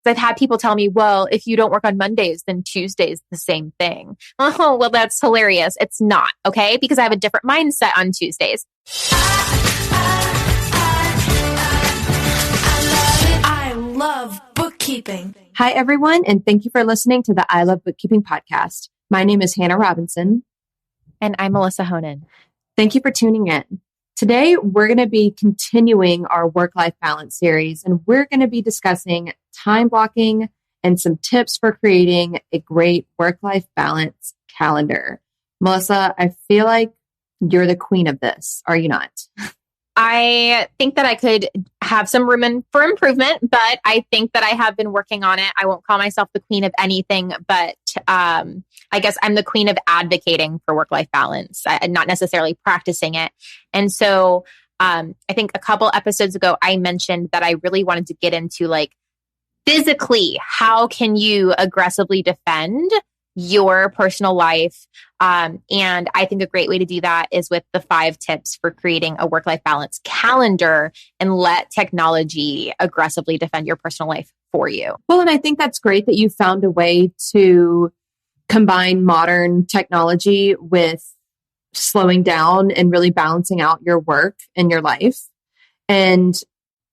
I've had people tell me, well, if you don't work on Mondays, then Tuesday's the same thing. Oh, well, that's hilarious. It's not, okay? Because I have a different mindset on Tuesdays. I love bookkeeping. Hi, everyone, and thank you for listening to the I Love Bookkeeping podcast. My name is Hannah Robinson. And I'm Melissa Honan. Thank you for tuning in. Today, we're going to be continuing our work-life balance series, and we're going to be discussing time blocking and some tips for creating a great work-life balance calendar. Melissa, I feel like you're the queen of this, are you not? I think that I could have some room for improvement, but I think that I have been working on it. I won't call myself the queen of anything, but I guess I'm the queen of advocating for work-life balance, not necessarily practicing it. And so I think a couple episodes ago, I mentioned that I really wanted to get into like physically, how can you aggressively defend your personal life? And I think a great way to do that is with the 5 tips for creating a work-life balance calendar and let technology aggressively defend your personal life for you. Well, and I think that's great that you found a way to combine modern technology with slowing down and really balancing out your work and your life. And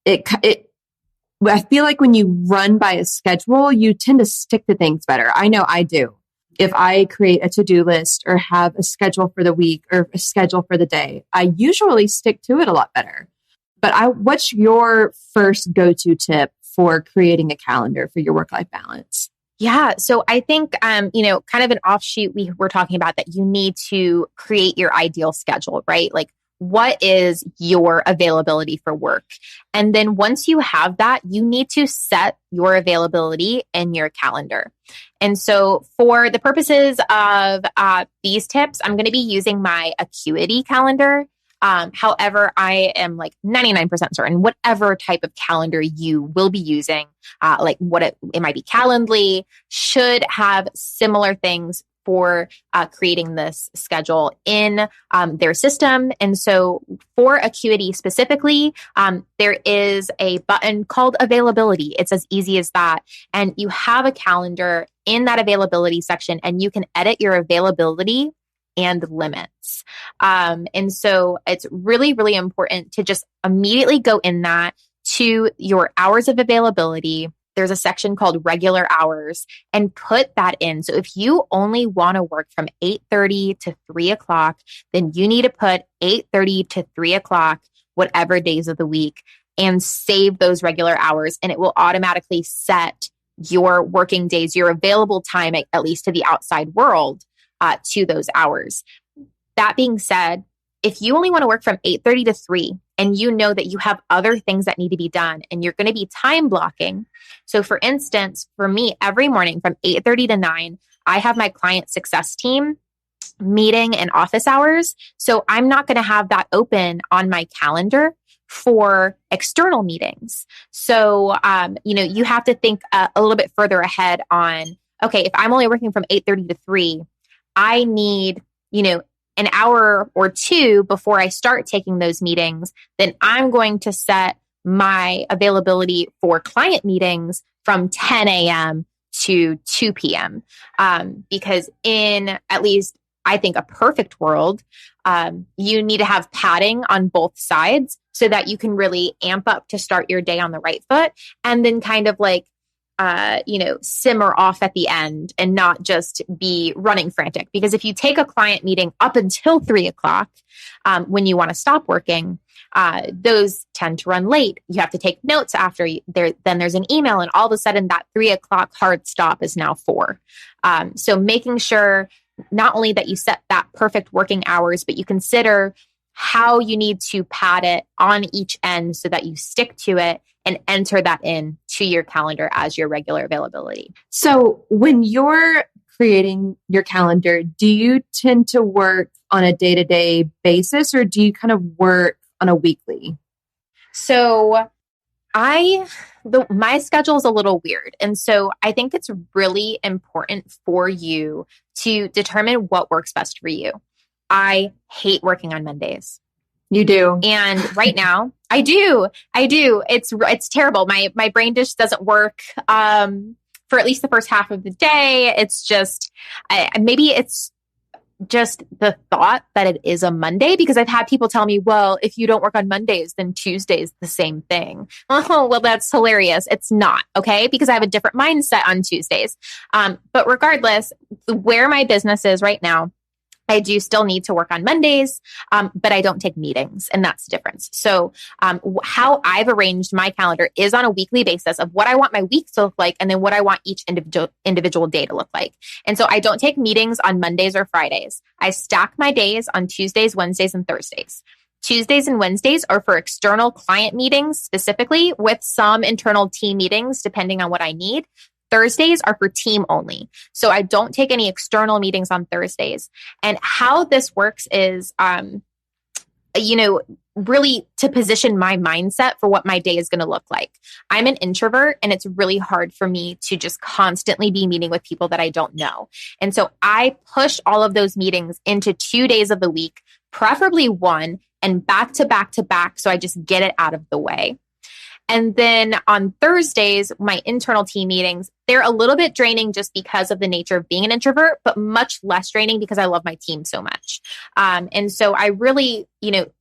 I feel like when you run by a schedule, you tend to stick to things better. I know I do. If I create a to-do list or have a schedule for the week or a schedule for the day, I usually stick to it a lot better. But what's your first go-to tip for creating a calendar for your work-life balance? Yeah. So I think, kind of an offshoot, we were talking about that you need to create your ideal schedule, right? Like, what is your availability for work? And then once you have that, you need to set your availability in your calendar. And so for the purposes of these tips, I'm going to be using my Acuity calendar. However, I am like 99% certain whatever type of calendar you will be using, it might be Calendly, should have similar things for creating this schedule in their system. And so for Acuity specifically, there is a button called availability. It's as easy as that. And you have a calendar in that availability section, and you can edit your availability and limits. And so it's really, really important to just immediately go in that to your hours of availability. There's a section called regular hours and put that in. So if you only want to work from 8:30 to 3 o'clock, then you need to put 8:30 to 3 o'clock, whatever days of the week, and save those regular hours. And it will automatically set your working days, your available time, at least to the outside world, to those hours. That being said, if you only want to work from 8:30 to 3 and you know that you have other things that need to be done and you're going to be time blocking. So for instance, for me, every morning from 8:30 to 9, I have my client success team meeting and office hours. So I'm not going to have that open on my calendar for external meetings. So, you have to think a little bit further ahead on, okay, if I'm only working from 8:30 to 3, I need, an hour or two before I start taking those meetings, then I'm going to set my availability for client meetings from 10 a.m. to 2 p.m. Because in at least, I think, a perfect world, you need to have padding on both sides so that you can really amp up to start your day on the right foot and then kind of like, simmer off at the end and not just be running frantic. Because if you take a client meeting up until 3 o'clock, when you want to stop working, those tend to run late. You have to take notes after then there's an email, and all of a sudden that 3 o'clock hard stop is now 4. So making sure not only that you set that perfect working hours, but you consider how you need to pad it on each end so that you stick to it and enter that in to your calendar as your regular availability. So when you're creating your calendar, do you tend to work on a day-to-day basis, or do you kind of work on a weekly? So my schedule is a little weird. And so I think it's really important for you to determine what works best for you. I hate working on Mondays. You do. And right now I do. I do. It's terrible. My brain just doesn't work for at least the first half of the day. It's just maybe it's just the thought that it is a Monday, because I've had people tell me, well, if you don't work on Mondays, then Tuesday's the same thing. Oh, well, that's hilarious. It's not, okay? Because I have a different mindset on Tuesdays. But regardless, where my business is right now, I do still need to work on Mondays, but I don't take meetings, and that's the difference. So how I've arranged my calendar is on a weekly basis of what I want my week to look like, and then what I want each individual day to look like. And so I don't take meetings on Mondays or Fridays. I stack my days on Tuesdays, Wednesdays, and Thursdays. Tuesdays and Wednesdays are for external client meetings specifically, with some internal team meetings depending on what I need. Thursdays are for team only. So I don't take any external meetings on Thursdays. And how this works is, really to position my mindset for what my day is going to look like. I'm an introvert, and it's really hard for me to just constantly be meeting with people that I don't know. And so I push all of those meetings into 2 days of the week, preferably one, and back to back to back. So I just get it out of the way. And then on Thursdays, my internal team meetings, they're a little bit draining just because of the nature of being an introvert, but much less draining because I love my team so much. And so I really,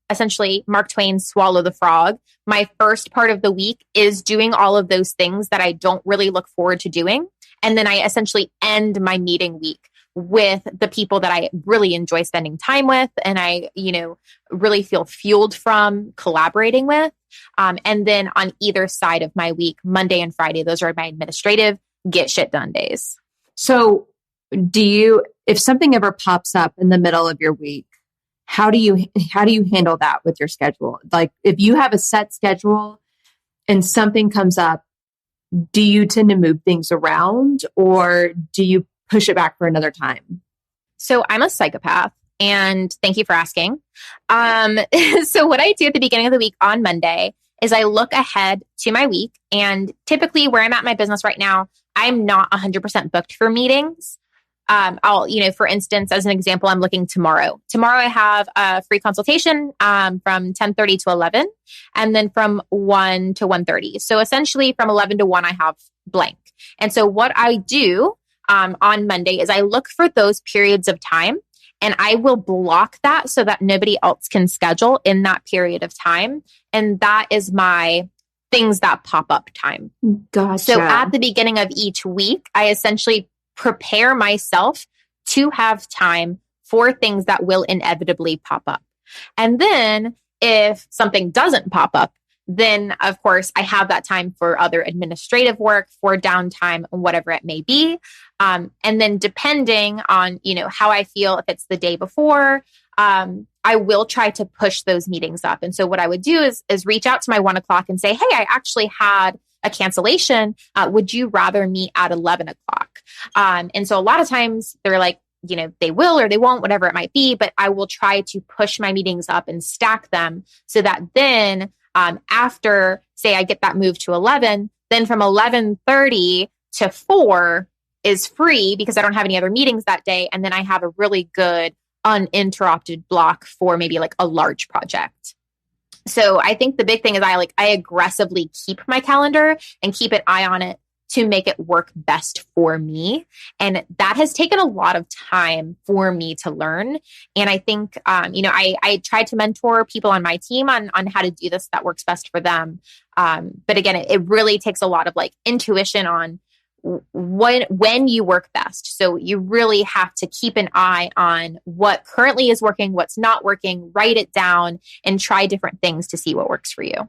essentially Mark Twain swallow the frog. My first part of the week is doing all of those things that I don't really look forward to doing. And then I essentially end my meeting week with the people that I really enjoy spending time with, and I, really feel fueled from collaborating with. And then on either side of my week, Monday and Friday, those are my administrative get shit done days. So if something ever pops up in the middle of your week, how do you handle that with your schedule? Like if you have a set schedule and something comes up, do you tend to move things around, or do you push it back for another time? So I'm a psychopath, and thank you for asking. So what I do at the beginning of the week on Monday is I look ahead to my week, and typically where I'm at in my business right now, I'm not 100% booked for meetings. For instance, as an example, I'm looking tomorrow. Tomorrow I have a free consultation from 10:30 to 11, and then from 1 to 1:30. So essentially from 11 to 1, I have blank. And so what I do on Monday is I look for those periods of time, and I will block that so that nobody else can schedule in that period of time. And that is my things that pop up time. Gotcha. So at the beginning of each week, I essentially prepare myself to have time for things that will inevitably pop up. And then if something doesn't pop up, then of course I have that time for other administrative work, for downtime, whatever it may be. And then depending on, how I feel, if it's the day before, I will try to push those meetings up. And so what I would do is reach out to my 1 o'clock and say, hey, I actually had a cancellation. Would you rather meet at 11 o'clock? And so a lot of times they're like, they will or they won't, whatever it might be, but I will try to push my meetings up and stack them so that then after, say, I get that move to 11, then from 11:30 to 4 is free because I don't have any other meetings that day. And then I have a really good uninterrupted block for maybe like a large project. So I think the big thing is I aggressively keep my calendar and keep an eye on it to make it work best for me. And that has taken a lot of time for me to learn. And I think, I try to mentor people on my team on how to do this that works best for them. But again, it really takes a lot of intuition on when you work best. So you really have to keep an eye on what currently is working, what's not working, write it down, and try different things to see what works for you.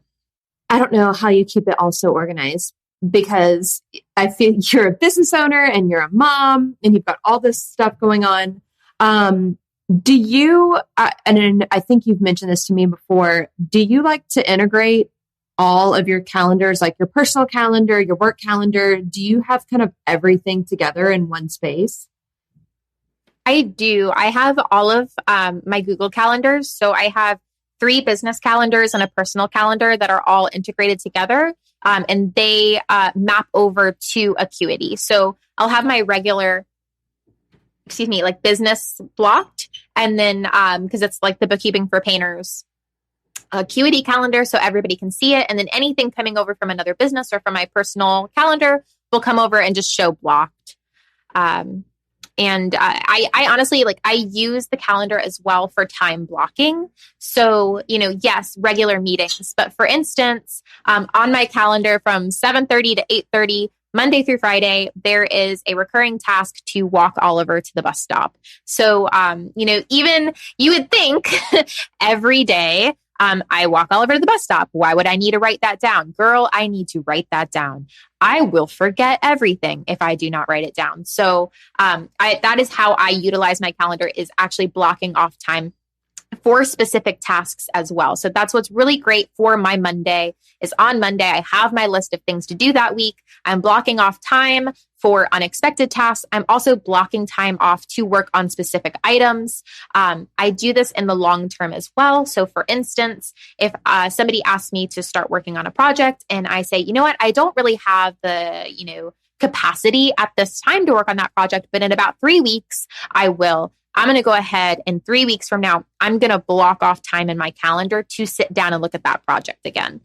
I don't know how you keep it all so organized, because I feel you're a business owner and you're a mom and you've got all this stuff going on. Do you, and I think you've mentioned this to me before, do you like to integrate all of your calendars, like your personal calendar, your work calendar? Do you have kind of everything together in one space? I do. I have all of my Google calendars. So I have 3 business calendars and a personal calendar that are all integrated together. And they map over to Acuity. So I'll have my regular, business blocked. And then, because it's like the bookkeeping for painters Acuity calendar so everybody can see it. And then anything coming over from another business or from my personal calendar will come over and just show blocked. I honestly, like, I use the calendar as well for time blocking. So, yes, regular meetings, but for instance, on my calendar from 7:30 to 8:30, Monday through Friday, there is a recurring task to walk Oliver to the bus stop. So, even you would think every day, I walk Oliver to the bus stop. Why would I need to write that down? Girl, I need to write that down. I will forget everything if I do not write it down. So that is how I utilize my calendar, is actually blocking off time for specific tasks as well. So that's what's really great for my Monday is on Monday, I have my list of things to do that week. I'm blocking off time for unexpected tasks. I'm also blocking time off to work on specific items. I do this in the long term as well. So for instance, if somebody asks me to start working on a project and I say, you know what, I don't really have the, capacity at this time to work on that project, but in about 3 weeks, I will. I'm going to go ahead and 3 weeks from now, I'm going to block off time in my calendar to sit down and look at that project again.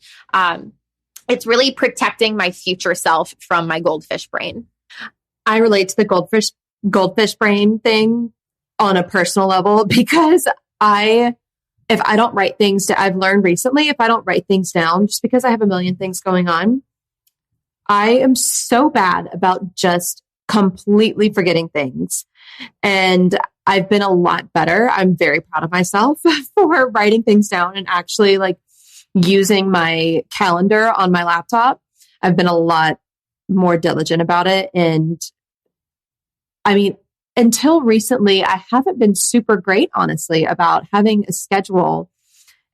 It's really protecting my future self from my goldfish brain. I relate to the goldfish brain thing on a personal level because if I don't write things down, I've learned recently, if I don't write things down, just because I have a million things going on, I am so bad about just completely forgetting things. And I've been a lot better. I'm very proud of myself for writing things down and actually like using my calendar on my laptop. I've been a lot more diligent about it. And I mean, until recently, I haven't been super great, honestly, about having a schedule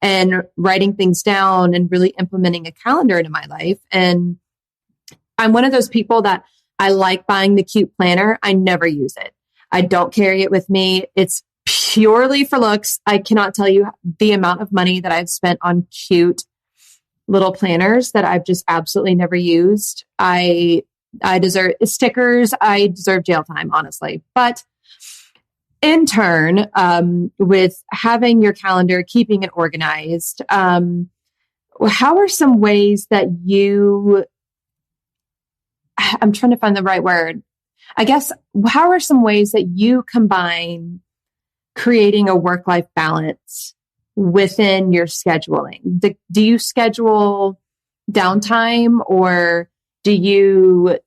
and writing things down and really implementing a calendar into my life. And I'm one of those people that I like buying the cute planner. I never use it. I don't carry it with me. It's purely for looks. I cannot tell you the amount of money that I've spent on cute little planners that I've just absolutely never used. I deserve stickers. I deserve jail time, honestly. But in turn, with having your calendar, keeping it organized, how are some ways that I'm trying to find the right word. I guess, how are some ways that you combine creating a work-life balance within your scheduling? Do you schedule downtime, or do you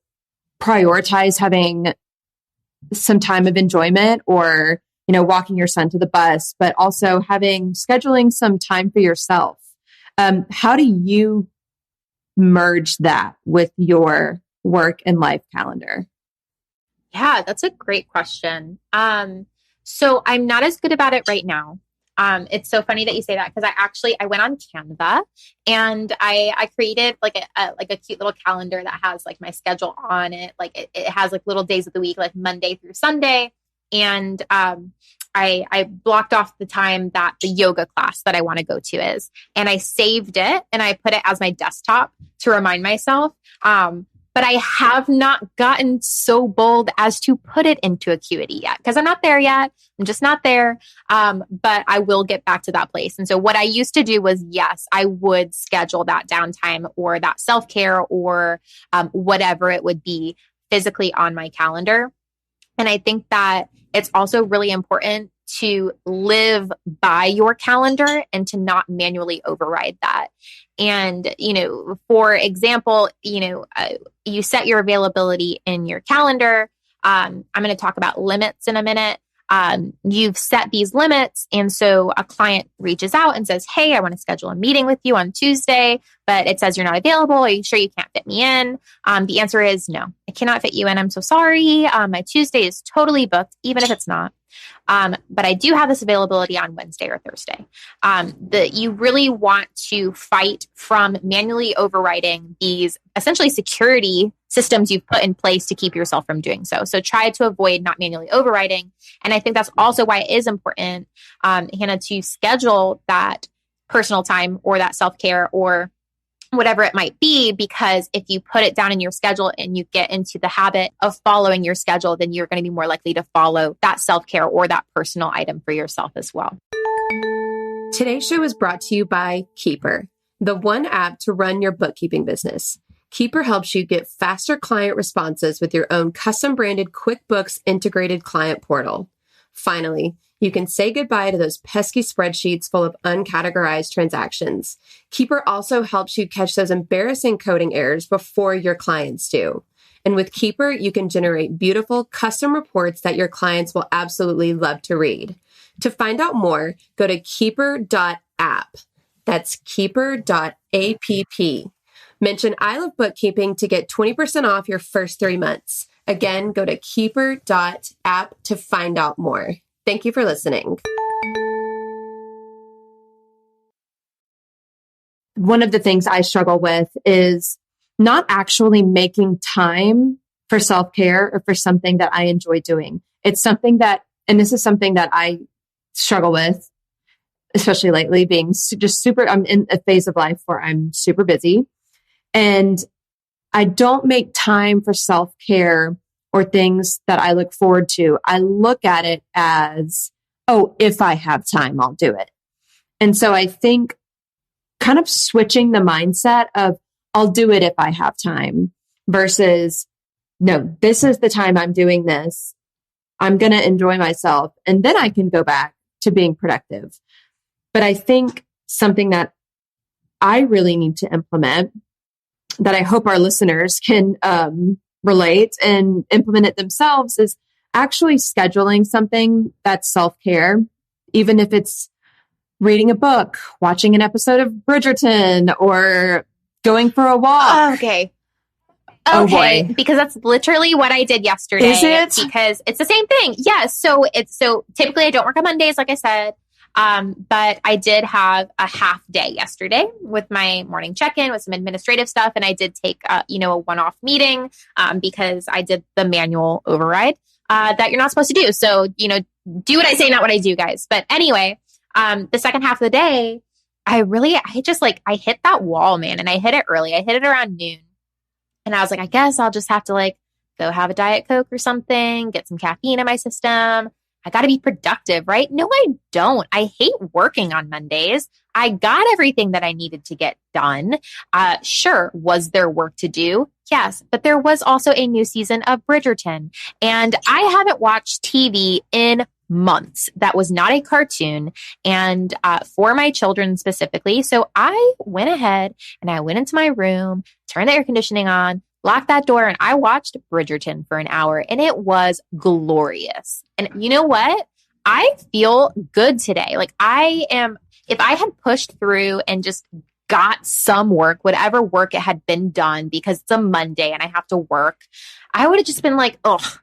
prioritize having some time of enjoyment, or, walking your son to the bus, but also scheduling some time for yourself? How do you merge that with your work and life calendar? Yeah, that's a great question. So I'm not as good about it right now. It's so funny that you say that, because I went on Canva and I created like a cute little calendar that has like my schedule on it. Like it has like little days of the week, like Monday through Sunday. And I blocked off the time that the yoga class that I want to go to is, and I saved it and I put it as my desktop to remind myself. But I have not gotten so bold as to put it into Acuity yet, because I'm not there yet. I'm just not there. But I will get back to that place. And so what I used to do was, yes, I would schedule that downtime or that self-care or whatever it would be physically on my calendar. And I think that it's also really important to live by your calendar and to not manually override that. And, for example, you set your availability in your calendar. I'm going to talk about limits in a minute. You've set these limits. And so a client reaches out and says, hey, I want to schedule a meeting with you on Tuesday, but it says you're not available. Are you sure you can't fit me in? The answer is no, I cannot fit you in. I'm so sorry. My Tuesday is totally booked, even if it's not. But I do have this availability on Wednesday or Thursday. You really want to fight from manually overriding these essentially security systems you've put in place to keep yourself from doing so. So try to avoid not manually overriding. And I think that's also why it is important, Hannah, to schedule that personal time or that self-care or whatever it might be, because if you put it down in your schedule and you get into the habit of following your schedule, then you're going to be more likely to follow that self-care or that personal item for yourself as well. Today's show is brought to you by Keeper, the one app to run your bookkeeping business. Keeper helps you get faster client responses with your own custom branded QuickBooks integrated client portal. Finally, you can say goodbye to those pesky spreadsheets full of uncategorized transactions. Keeper also helps you catch those embarrassing coding errors before your clients do. And with Keeper, you can generate beautiful custom reports that your clients will absolutely love to read. To find out more, go to keeper.app. That's keeper.app. Mention I Love Bookkeeping to get 20% off your first 3 months. Again, go to keeper.app to find out more. Thank you for listening. One of the things I struggle with is not actually making time for self-care or for something that I enjoy doing. It's something that, and this is something that I struggle with, especially lately, being just super, I'm in a phase of life where I'm super busy and I don't make time for self-care or things that I look forward to. I look at it as, oh, if I have time, I'll do it. And so I think kind of switching the mindset of I'll do it if I have time versus, no, this is the time I'm doing this. I'm going to enjoy myself and then I can go back to being productive. But I think something that I really need to implement that I hope our listeners can relate and implement it themselves is actually scheduling something that's self-care, even if it's reading a book, watching an episode of Bridgerton, or going for a walk. Okay. Oh, Okay, boy. because that's literally what I did yesterday. Is it? Because it's the same thing. Yeah. So typically I don't work on Mondays, like I said. But I did have a half day yesterday with my morning check-in with some administrative stuff. And I did take, a one-off meeting, because I did the manual override, that you're not supposed to do. So, do what I say, not what I do, guys. But anyway, the second half of the day, I hit that wall, man. And I hit it early. I hit it around noon. And I was like, I guess I'll just have to go have a Diet Coke or something, get some caffeine in my system. I got to be productive, right? No, I don't. I hate working on Mondays. I got everything that I needed to get done. Sure. Was there work to do? Yes. But there was also a new season of Bridgerton. And I haven't watched TV in months. That was not a cartoon and for my children specifically. So I went ahead and I went into my room, turned the air conditioning on, locked that door, and I watched Bridgerton for an hour and it was glorious. And you know what? I feel good today. If I had pushed through and just got some work, whatever work it had been done, because it's a Monday and I have to work, I would have just been like, ugh.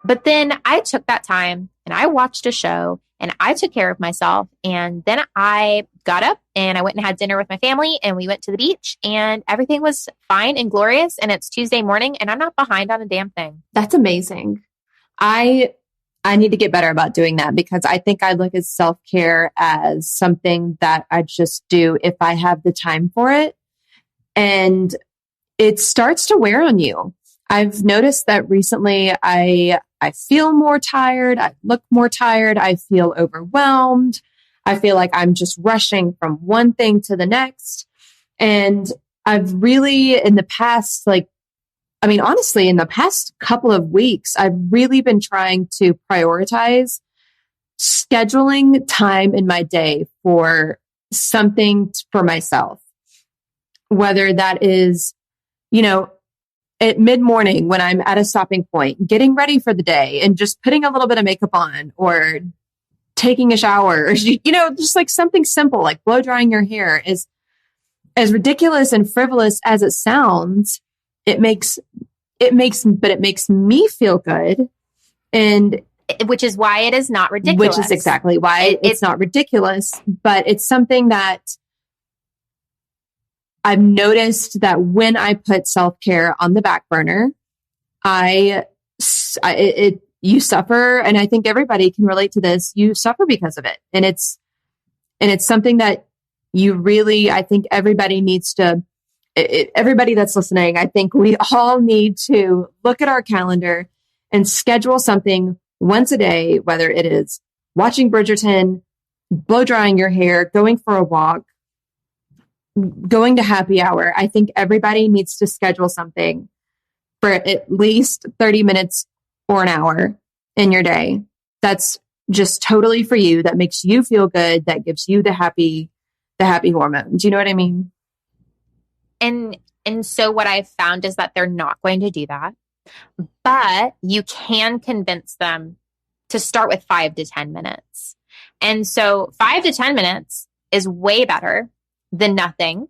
But then I took that time and I watched a show and I took care of myself. And then I got up and I went and had dinner with my family and we went to the beach and everything was fine and glorious. And it's Tuesday morning and I'm not behind on a damn thing. That's amazing. I need to get better about doing that because I think I look at self-care as something that I just do if I have the time for it. And it starts to wear on you. I've noticed that recently I feel more tired. I look more tired. I feel overwhelmed. I feel like I'm just rushing from one thing to the next. And I've really in the past, honestly, in the past couple of weeks, I've really been trying to prioritize scheduling time in my day for something for myself, whether that is, at mid-morning when I'm at a stopping point, getting ready for the day and just putting a little bit of makeup on or taking a shower, or, just something simple like blow drying your hair is as ridiculous and frivolous as it sounds. It makes me feel good. And which is why it is not ridiculous. Which is exactly why it's not ridiculous, but it's something that I've noticed that when I put self-care on the back burner, you suffer. And I think everybody can relate to this. You suffer because of it. And it's something that you really, I think everybody needs to, everybody that's listening, I think we all need to look at our calendar and schedule something once a day, whether it is watching Bridgerton, blow drying your hair, going for a walk, going to happy hour. I think everybody needs to schedule something for at least 30 minutes or an hour in your day. That's just totally for you. That makes you feel good. That gives you the happy hormones. You know what I mean? And so what I've found is that they're not going to do that, but you can convince them to start with 5 to 10 minutes. And so 5 to 10 minutes is way better than nothing.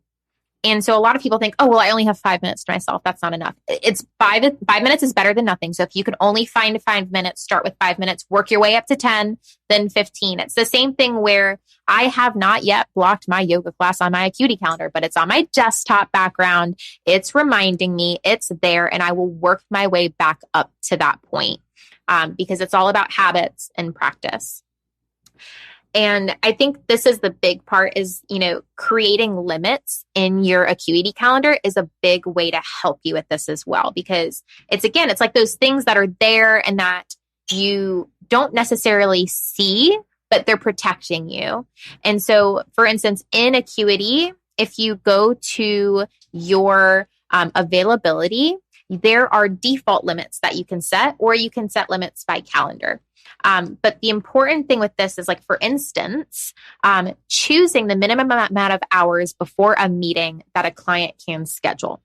And so a lot of people think, oh, well, I only have 5 minutes to myself. That's not enough. It's 5 minutes is better than nothing. So if you can only find 5 minutes, start with 5 minutes, work your way up to 10, then 15. It's the same thing where I have not yet blocked my yoga class on my Acuity calendar, but it's on my desktop background. It's reminding me it's there, and I will work my way back up to that point because it's all about habits and practice. And I think this is the big part is, creating limits in your Acuity calendar is a big way to help you with this as well. Because it's like those things that are there and that you don't necessarily see, but they're protecting you. And so, for instance, in Acuity, if you go to your availability, there are default limits that you can set, or you can set limits by calendar. But the important thing with this is, like, for instance, choosing the minimum amount of hours before a meeting that a client can schedule.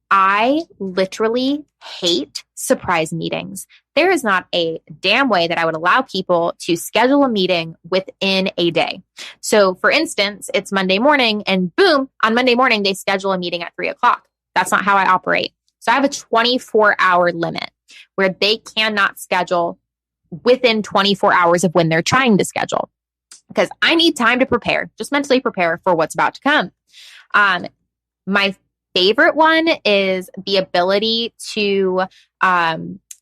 I literally hate surprise meetings. There is not a damn way that I would allow people to schedule a meeting within a day. So for instance, it's Monday morning and boom, on Monday morning, they schedule a meeting at 3:00. That's not how I operate. So I have a 24-hour limit where they cannot schedule within 24 hours of when they're trying to schedule, because I need time to prepare, just mentally prepare for what's about to come. My favorite one is the ability to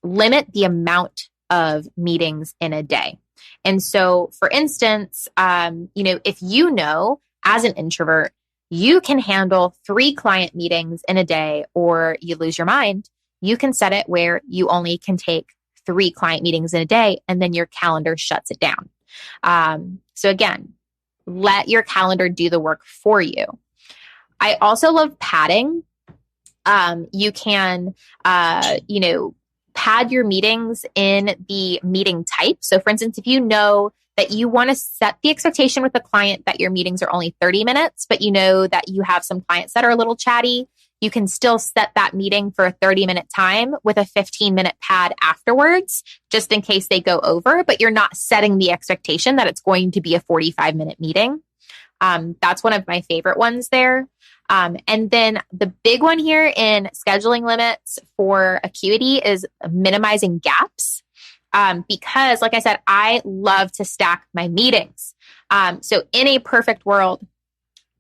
limit the amount of meetings in a day. And so, for instance, if as an introvert, you can handle 3 client meetings in a day, or you lose your mind, you can set it where you only can take 3 client meetings in a day, and then your calendar shuts it down. So again, let your calendar do the work for you. I also love padding. You can, pad your meetings in the meeting type. So for instance, if you know that you want to set the expectation with the client that your meetings are only 30 minutes, but you know that you have some clients that are a little chatty, you can still set that meeting for a 30-minute time with a 15-minute pad afterwards, just in case they go over, but you're not setting the expectation that it's going to be a 45-minute meeting. That's one of my favorite ones there. And then the big one here in scheduling limits for Acuity is minimizing gaps. Because like I said, I love to stack my meetings. So in a perfect world,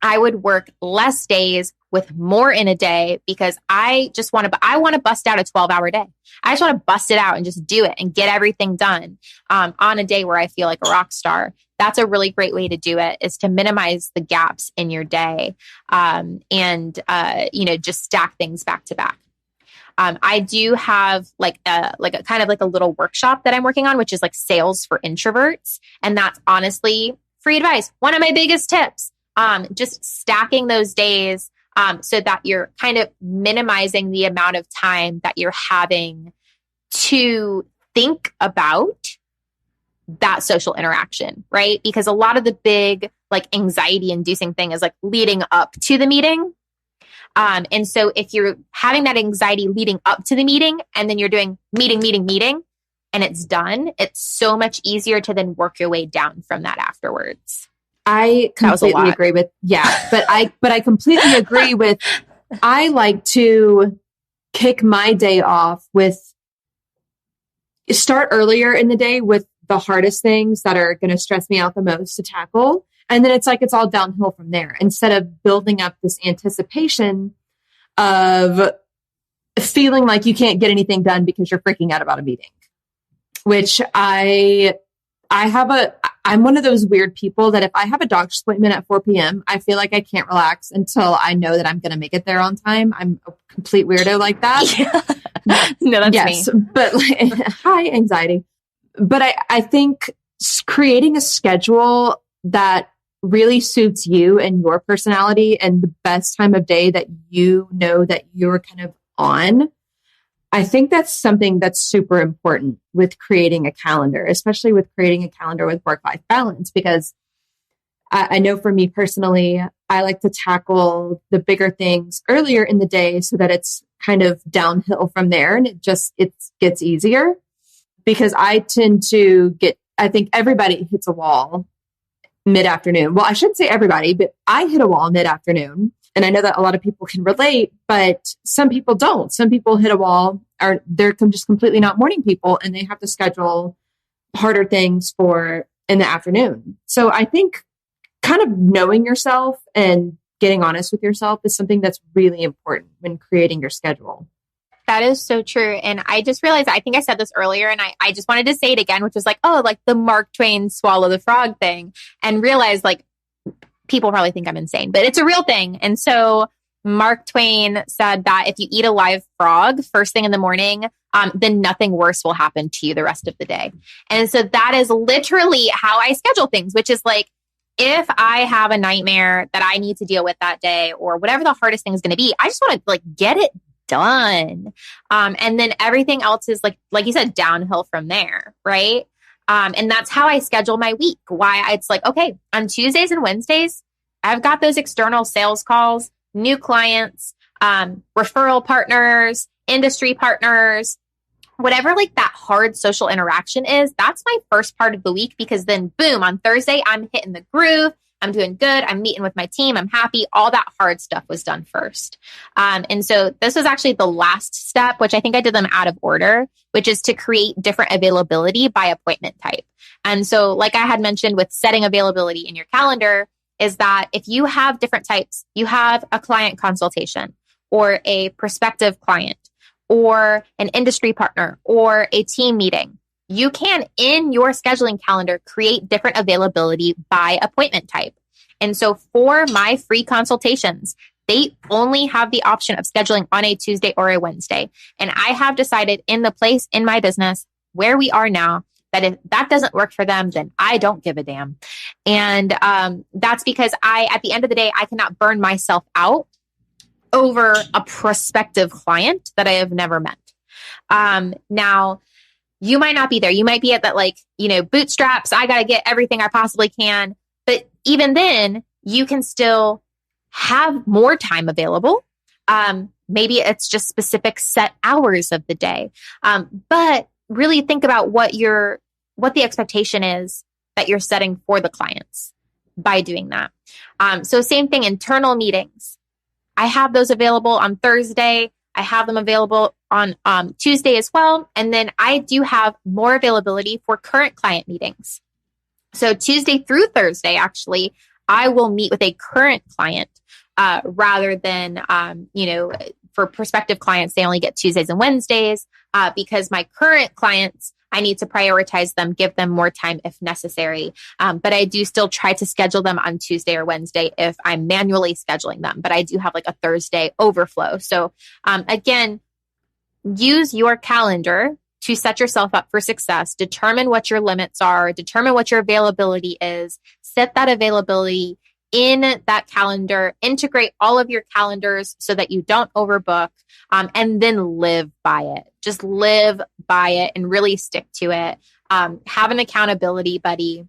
I would work less days with more in a day, because I want to bust out a 12-hour day. I just want to bust it out and just do it and get everything done on a day where I feel like a rock star. That's a really great way to do it, is to minimize the gaps in your day, and just stack things back to back. I do have a little workshop that I'm working on, which is like sales for introverts. And that's honestly free advice. One of my biggest tips, just stacking those days, so that you're kind of minimizing the amount of time that you're having to think about that social interaction, right? Because a lot of the big anxiety inducing thing is leading up to the meeting. And so if you're having that anxiety leading up to the meeting, and then you're doing meeting, and it's done, it's so much easier to then work your way down from that afterwards. I completely agree with, but I completely agree with, I like to kick my day off start earlier in the day with the hardest things that are going to stress me out the most to tackle. And then it's all downhill from there, instead of building up this anticipation of feeling like you can't get anything done because you're freaking out about a meeting, which I'm one of those weird people that if I have a doctor's appointment at 4 p.m., I feel like I can't relax until I know that I'm going to make it there on time. I'm a complete weirdo like that. Yeah. No, that's me. But high anxiety. But I think creating a schedule that really suits you and your personality and the best time of day that you know that you're kind of on. I think that's something that's super important with creating a calendar, especially with creating a calendar with work-life balance, because I know for me personally, I like to tackle the bigger things earlier in the day so that it's kind of downhill from there and it gets easier, because I tend to I think everybody hits a wall mid-afternoon. Well, I shouldn't say everybody, but I hit a wall mid-afternoon. And I know that a lot of people can relate, but some people don't. Some people hit a wall, or they're just completely not morning people, and they have to schedule harder things for in the afternoon. So I think kind of knowing yourself and getting honest with yourself is something that's really important when creating your schedule. That is so true. And I just realized, I think I said this earlier, and I just wanted to say it again, which was like, oh, like the Mark Twain swallow the frog thing, and realize like people probably think I'm insane, but it's a real thing. And so Mark Twain said that if you eat a live frog first thing in the morning, then nothing worse will happen to you the rest of the day. And so that is literally how I schedule things, which is like, if I have a nightmare that I need to deal with that day, or whatever the hardest thing is going to be, I just want to like get it done. And then everything else is like you said, downhill from there. Right. And that's how I schedule my week. Why it's like, okay, on Tuesdays and Wednesdays, I've got those external sales calls, new clients, referral partners, industry partners, whatever like that hard social interaction is. That's my first part of the week, because then boom, on Thursday, I'm hitting the groove. I'm doing good. I'm meeting with my team. I'm happy. All that hard stuff was done first. And so this was actually the last step, which I think I did them out of order, which is to create different availability by appointment type. And so like I had mentioned with setting availability in your calendar, is that if you have different types, you have a client consultation or a prospective client or an industry partner or a team meeting, you can, in your scheduling calendar, create different availability by appointment type. And so for my free consultations, they only have the option of scheduling on a Tuesday or a Wednesday. And I have decided in the place in my business where we are now, that if that doesn't work for them, then I don't give a damn. And that's because at the end of the day, I cannot burn myself out over a prospective client that I have never met. Now, you might not be there. You might be at that, like, bootstraps. I got to get everything I possibly can. But even then, you can still have more time available. Maybe it's just specific set hours of the day. But really think about what the expectation is that you're setting for the clients by doing that. So same thing, internal meetings. I have those available on Thursday. I have them available on Tuesday as well. And then I do have more availability for current client meetings. So Tuesday through Thursday, actually, I will meet with a current client rather than, for prospective clients, they only get Tuesdays and Wednesdays because my current clients, I need to prioritize them, give them more time if necessary. But I do still try to schedule them on Tuesday or Wednesday if I'm manually scheduling them. But I do have like a Thursday overflow. So again, use your calendar to set yourself up for success. Determine what your limits are. Determine what your availability is. Set that availability in that calendar. Integrate all of your calendars so that you don't overbook, and then live by it. Just live by it and really stick to it. Have an accountability buddy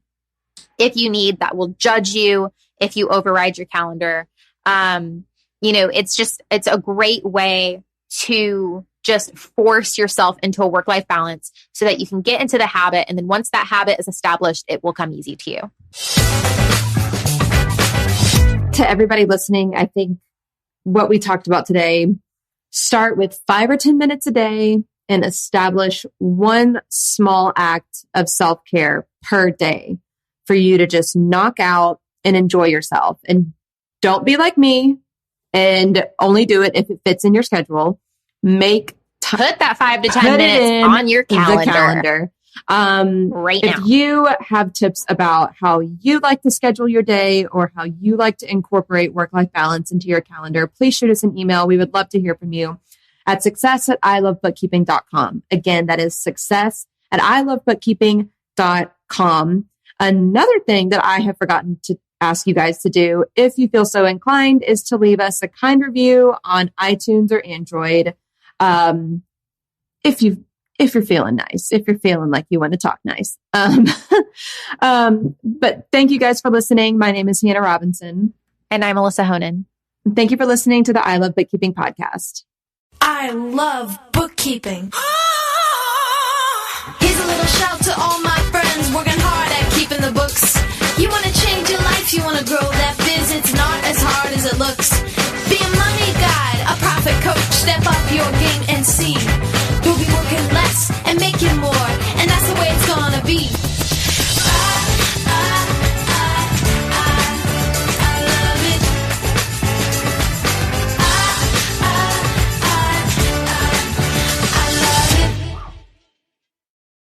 if you need that will judge you if you override your calendar. It's a great way to just force yourself into a work-life balance so that you can get into the habit. And then once that habit is established, it will come easy to you. To everybody listening, I think what we talked about today, start with 5 or 10 minutes a day and establish one small act of self-care per day for you to just knock out and enjoy yourself. And don't be like me and only do it if it fits in your schedule. Put that 5 to 10 minutes on your calendar. Right now. If you have tips about how you like to schedule your day or how you like to incorporate work-life balance into your calendar, please shoot us an email. We would love to hear from you at success@ilovebookkeeping.com. Again, that is success@ilovebookkeeping.com. bookkeeping.com. Another thing that I have forgotten to ask you guys to do, if you feel so inclined, is to leave us a kind review on iTunes or Android. If you're feeling nice, if you're feeling like you want to talk nice. But thank you guys for listening. My name is Hannah Robinson. And I'm Alyssa Honan. Thank you for listening to the I Love Bookkeeping podcast. I love bookkeeping. Here's a little shout to all my friends working hard at keeping the books. You want to change your life, you want to grow that biz, it's